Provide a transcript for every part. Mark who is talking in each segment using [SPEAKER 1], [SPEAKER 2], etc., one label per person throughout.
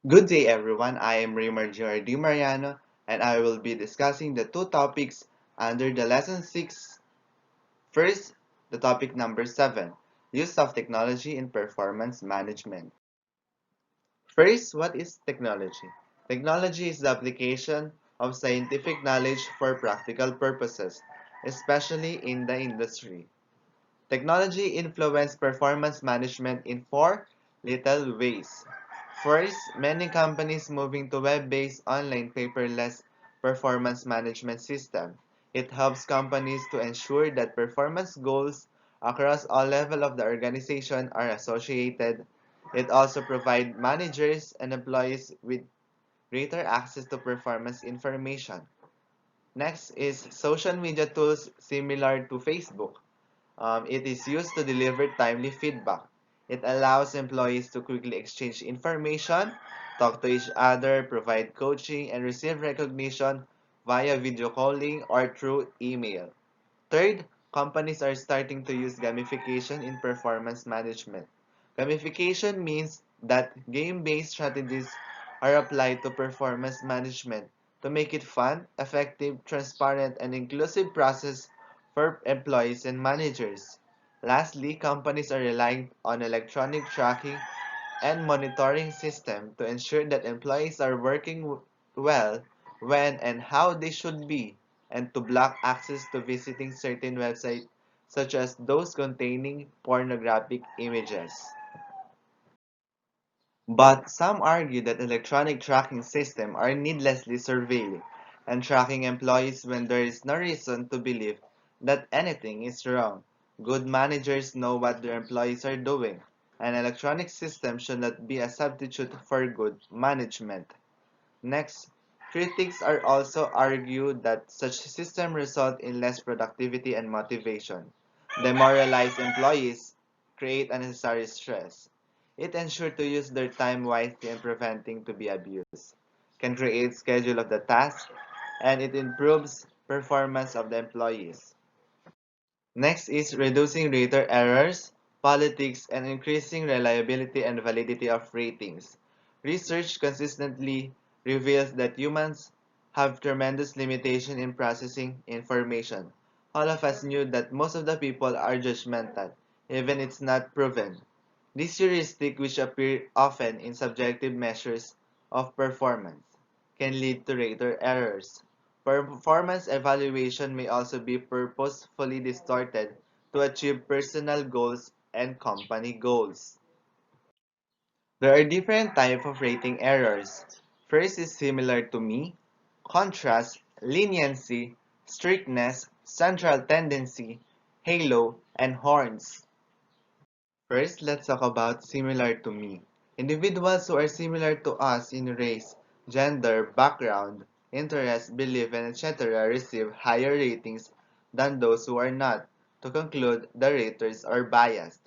[SPEAKER 1] Good day, everyone. I am Raymart Mariano, and I will be discussing the two topics under the lesson 6. First, the topic number 7, use of technology in performance management. First, what is technology? Technology is the application of scientific knowledge for practical purposes, especially in the industry. Technology influences performance management in four little ways. First, many companies moving to web-based online paperless performance management system. It helps companies to ensure that performance goals across all levels of the organization are associated. It also provides managers and employees with greater access to performance information. Next is social media tools similar to Facebook. It is used to deliver timely feedback. It allows employees to quickly exchange information, talk to each other, provide coaching, and receive recognition via video calling or through email. Third, companies are starting to use gamification in performance management. Gamification means that game-based strategies are applied to performance management to make it fun, effective, transparent, and inclusive process for employees and managers. Lastly, companies are relying on electronic tracking and monitoring system to ensure that employees are working well, when and how they should be, and to block access to visiting certain websites such as those containing pornographic images. But some argue that electronic tracking systems are needlessly surveilling and tracking employees when there is no reason to believe that anything is wrong. Good managers know what their employees are doing. An electronic system should not be a substitute for good management. Next, critics are also argue that such systems result in less productivity and motivation, demoralize employees, create unnecessary stress. It ensures to use their time wisely and preventing to be abused, can create schedule of the task, and it improves performance of the employees. Next is reducing rater errors, politics, and increasing reliability and validity of ratings. Research consistently reveals that humans have tremendous limitation in processing information. All of us knew that most of the people are judgmental, even it's not proven. This heuristic, which appear often in subjective measures of performance, can lead to rater errors. Performance evaluation may also be purposefully distorted to achieve personal goals and company goals. There are different types of rating errors. First is similar to me, contrast, leniency, strictness, central tendency, halo, and horns. First, let's talk about similar to me. Individuals who are similar to us in race, gender, background, interest, belief, and etc. receive higher ratings than those who are not. To conclude, the raters are biased.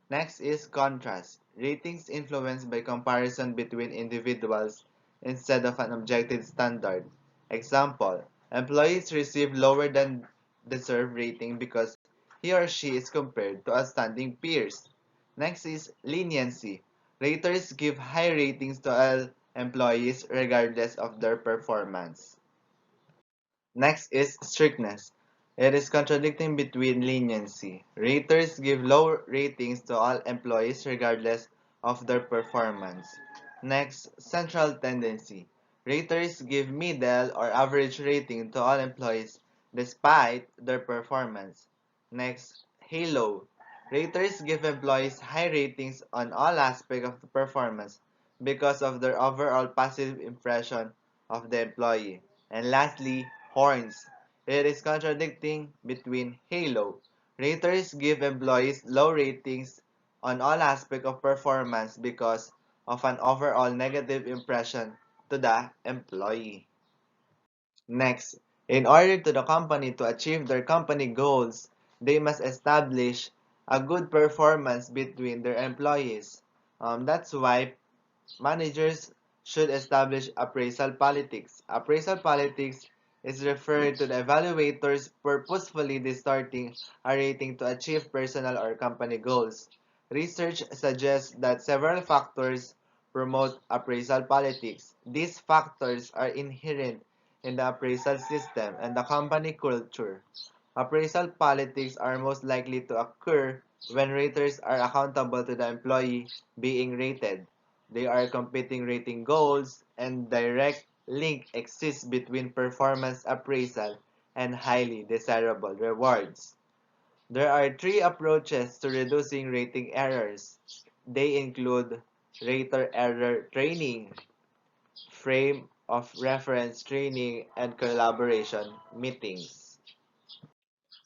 [SPEAKER 1] Next is contrast. Ratings influenced by comparison between individuals instead of an objective standard. Example, employees receive lower than deserved rating because he or she is compared to outstanding peers. Next is leniency. Raters give high ratings to all employees regardless of their performance. Next is strictness. It is contradicting between leniency. Raters give low ratings to all employees regardless of their performance. Next, central tendency. Raters give middle or average rating to all employees despite their performance. Next, halo. Raters give employees high ratings on all aspects of the performance because of their overall positive impression of the employee. And lastly, horns. It is contradicting between halo. Raters give employees low ratings on all aspects of performance because of an overall negative impression to the employee. Next, in order to the company to achieve their company goals, they must establish a good performance between their employees. That's why managers should establish appraisal politics. Appraisal politics is referred to the evaluators purposefully distorting a rating to achieve personal or company goals. Research suggests that several factors promote appraisal politics. These factors are inherent in the appraisal system and the company culture. Appraisal politics are most likely to occur when raters are accountable to the employee being rated. They are competing rating goals, and direct link exists between performance appraisal and highly desirable rewards. There are three approaches to reducing rating errors. They include rater error training, frame of reference training, and collaboration meetings.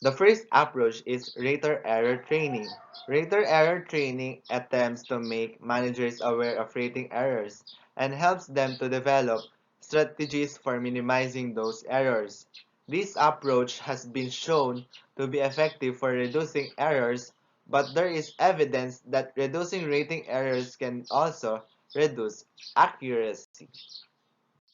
[SPEAKER 1] The first approach is rater error training. Rater error training attempts to make managers aware of rating errors and helps them to develop strategies for minimizing those errors. This approach has been shown to be effective for reducing errors, but there is evidence that reducing rating errors can also reduce accuracy.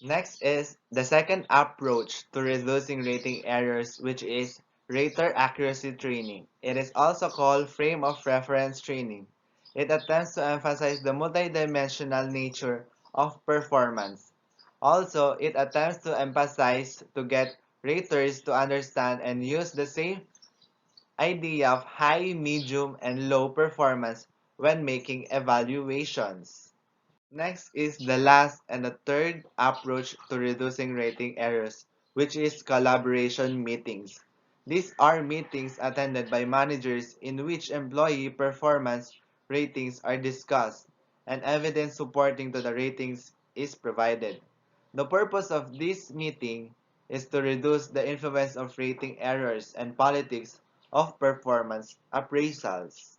[SPEAKER 1] Next is the second approach to reducing rating errors, which is rater accuracy training. It is also called frame of reference training. It attempts to emphasize the multidimensional nature of performance. Also, it attempts to emphasize to get raters to understand and use the same idea of high, medium, and low performance when making evaluations. Next is the last and the third approach to reducing rating errors, which is collaboration meetings. These are meetings attended by managers in which employee performance ratings are discussed and evidence supporting to the ratings is provided. The purpose of this meeting is to reduce the influence of rating errors and politics of performance appraisals.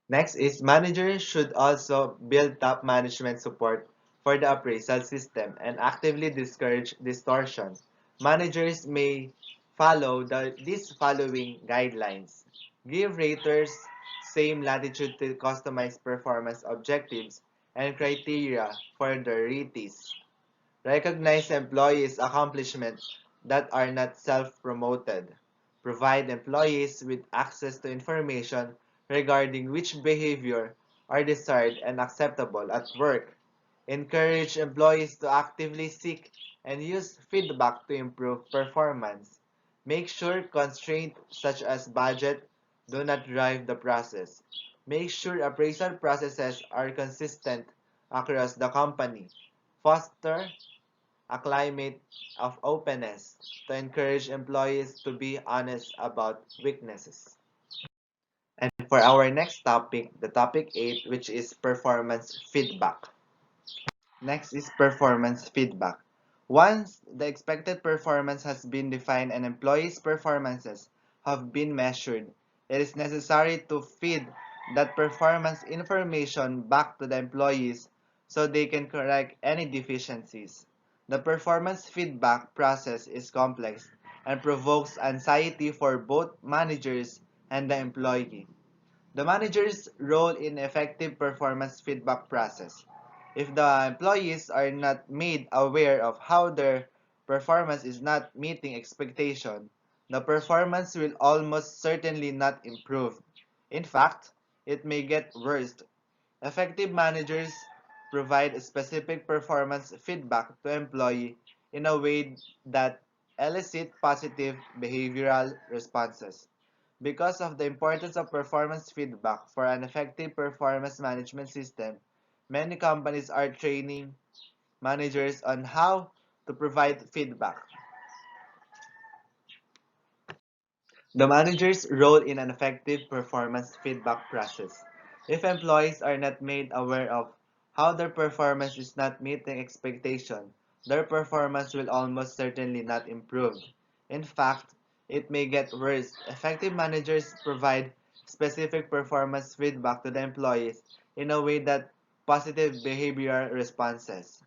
[SPEAKER 1] Next is managers should also build top management support for the appraisal system and actively discourage distortion. Managers may follow these following guidelines. Give raters same latitude to customize performance objectives and criteria for the ratees. Recognize employees' accomplishments that are not self-promoted. Provide employees with access to information regarding which behavior are desired and acceptable at work. Encourage employees to actively seek and use feedback to improve performance. Make sure constraints such as budget do not drive the process. Make sure appraisal processes are consistent across the company. Foster a climate of openness to encourage employees to be honest about weaknesses. And for our next topic, the topic 8, which is performance feedback. Next is performance feedback. Once the expected performance has been defined and employees' performances have been measured, it is necessary to feed that performance information back to the employees so they can correct any deficiencies. The performance feedback process is complex and provokes anxiety for both managers and the employee. The manager's role in effective performance feedback process. If the employees are not made aware of how their performance is not meeting expectation, the performance will almost certainly not improve. In fact, it may get worse. Effective managers provide specific performance feedback to employee in a way that elicit positive behavioral responses. Because of the importance of performance feedback for an effective performance management system, many companies are training managers on how to provide feedback. The manager's role in an effective performance feedback process. If employees are not made aware of how their performance is not meeting expectation, their performance will almost certainly not improve. In fact, it may get worse. Effective managers provide specific performance feedback to the employees in a way that positive behavioral responses.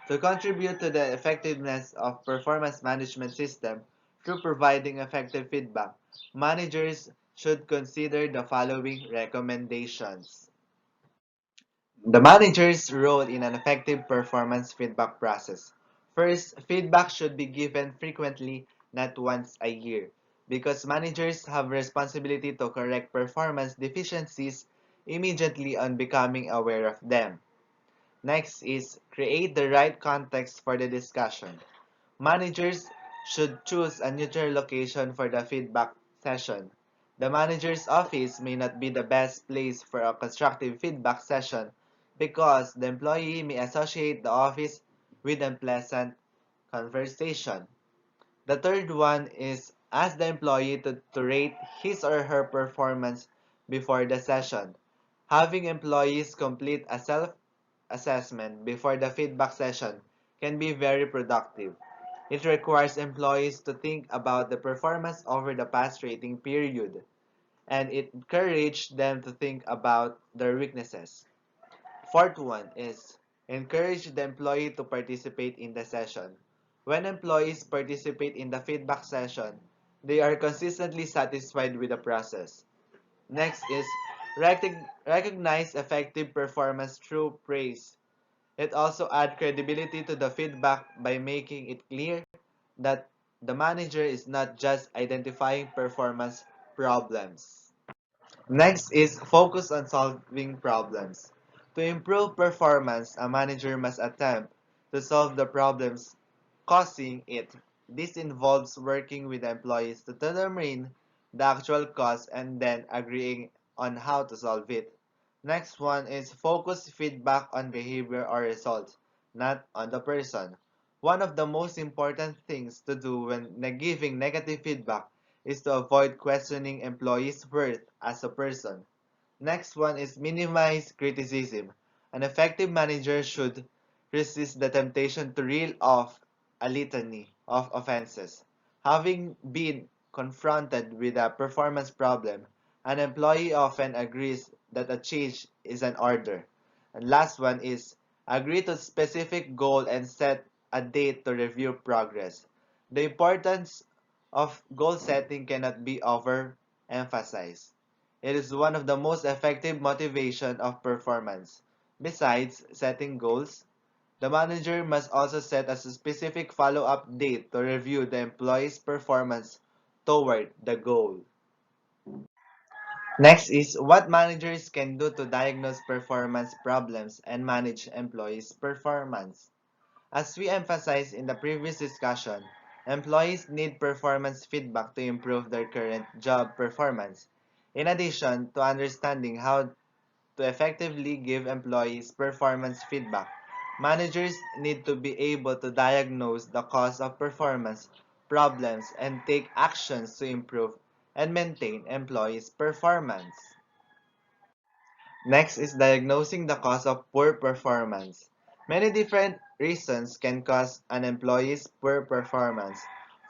[SPEAKER 1] To contribute to the effectiveness of performance management system through providing effective feedback, managers should consider the following recommendations. The manager's role in an effective performance feedback process. First, feedback should be given frequently, not once a year, because managers have responsibility to correct performance deficiencies immediately on becoming aware of them. Next is create the right context for the discussion. Managers should choose a neutral location for the feedback session. The manager's office may not be the best place for a constructive feedback session because the employee may associate the office with unpleasant conversation. The third one is ask the employee to rate his or her performance before the session. Having employees complete a self-assessment before the feedback session can be very productive. It requires employees to think about the performance over the past rating period, and it encourages them to think about their weaknesses. Fourth one is encourage the employee to participate in the session. When employees participate in the feedback session, they are consistently satisfied with the process. Next is recognize effective performance through praise. It also adds credibility to the feedback by making it clear that the manager is not just identifying performance problems. Next is focus on solving problems. To improve performance, a manager must attempt to solve the problems causing it. This involves working with employees to determine the actual cause and then agreeing on how to solve it. Next one is focus feedback on behavior or results, not on the person. One of the most important things to do when giving negative feedback is to avoid questioning employees' worth as a person. Next one is minimize criticism. An effective manager should resist the temptation to reel off a litany of offenses. Having been confronted with a performance problem, an employee often agrees that a change is an order. And last one is agree to specific goal and set a date to review progress. The importance of goal setting cannot be overemphasized. It is one of the most effective motivation of performance. Besides setting goals, the manager must also set a specific follow-up date to review the employee's performance toward the goal. Next is what managers can do to diagnose performance problems and manage employees' performance. As we emphasized in the previous discussion, employees need performance feedback to improve their current job performance. In addition to understanding how to effectively give employees performance feedback, managers need to be able to diagnose the cause of performance problems and take actions to improve and maintain employees' performance. Next is diagnosing the cause of poor performance. Many different reasons can cause an employee's poor performance.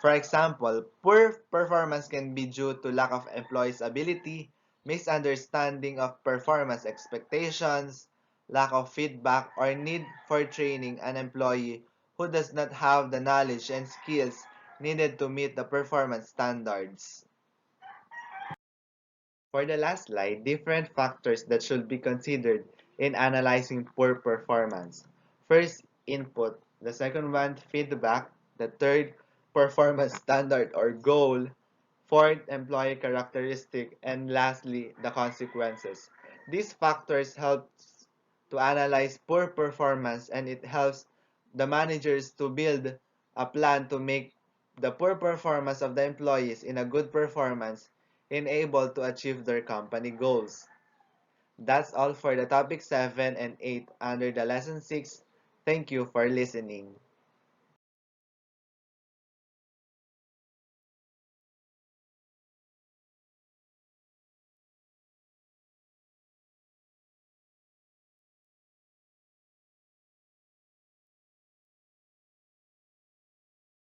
[SPEAKER 1] For example, poor performance can be due to lack of employee's ability, misunderstanding of performance expectations, lack of feedback, or need for training an employee who does not have the knowledge and skills needed to meet the performance standards. For the last slide, different factors that should be considered in analyzing poor performance. First, input. The second one, feedback. The third, performance standard or goal. Fourth, employee characteristic. And lastly, the consequences. These factors help to analyze poor performance and it helps the managers to build a plan to make the poor performance of the employees in a good performance able to achieve their company goals. That's all for the topic 7 and 8 under the lesson 6. Thank you for listening.